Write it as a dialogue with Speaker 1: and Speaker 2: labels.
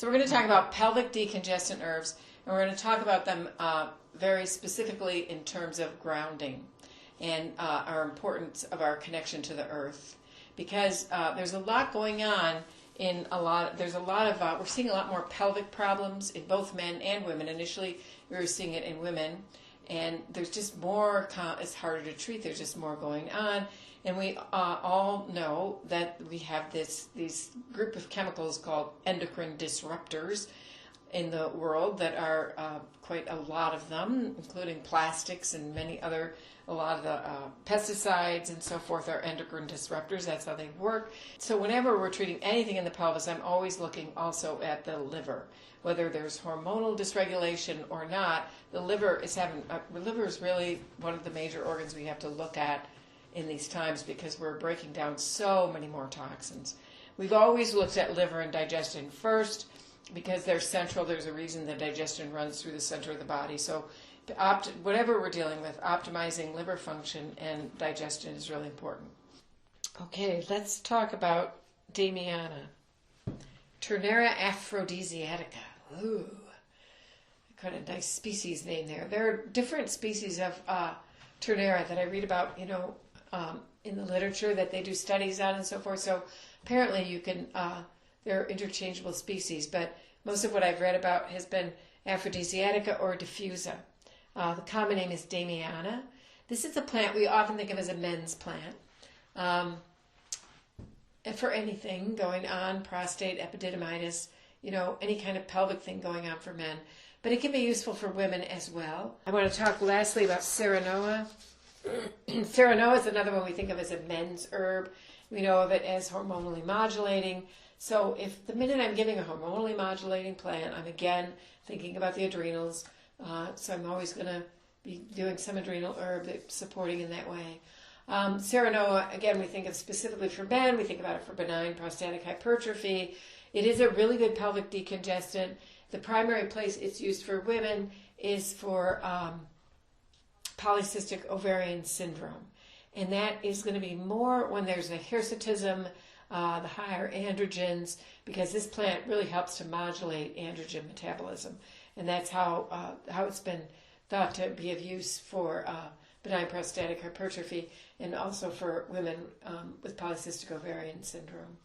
Speaker 1: So we're going to talk about pelvic decongestant herbs, and we're going to talk about them very specifically in terms of grounding and our importance of our connection to the earth. Because there's a lot going on we're seeing a lot more pelvic problems in both men and women. Initially, we were seeing it in women, and there's just more, it's harder to treat, there's just more going on. And we all know that we have these group of chemicals called endocrine disruptors in the world that are quite a lot of them, including plastics and a lot of the pesticides and so forth are endocrine disruptors. That's how they work. So whenever we're treating anything in the pelvis, I'm always looking also at the liver. Whether there's hormonal dysregulation or not, the liver is really one of the major organs we have to look at in these times because we're breaking down so many more toxins. We've always looked at liver and digestion first because they're central. There's a reason that digestion runs through the center of the body. So whatever we're dealing with, optimizing liver function and digestion is really important. Okay, let's talk about Damiana. Turnera aphrodisiatica. Ooh, kind of nice species name there. There are different species of Turnera that I read about, in the literature that they do studies on and so forth. So apparently they're interchangeable species, but most of what I've read about has been aphrodisiatica or diffusa. The common name is Damiana. This is a plant we often think of as a men's plant. And for anything going on, prostate, epididymitis, any kind of pelvic thing going on for men. But it can be useful for women as well. I want to talk lastly about Ceanothus. Ceanothus is another one we think of as a men's herb. We know of it as hormonally modulating. So if the minute I'm giving a hormonally modulating plant, I'm again thinking about the adrenals. So I'm always going to be doing some adrenal herb that's supporting in that way. Ceanothus, again, we think of specifically for men. We think about it for benign prostatic hypertrophy. It is a really good pelvic decongestant. The primary place it's used for women is for polycystic ovarian syndrome. And that is going to be more when there's a hirsutism, the higher androgens, because this plant really helps to modulate androgen metabolism. And that's how it's been thought to be of use for benign prostatic hypertrophy and also for women with polycystic ovarian syndrome.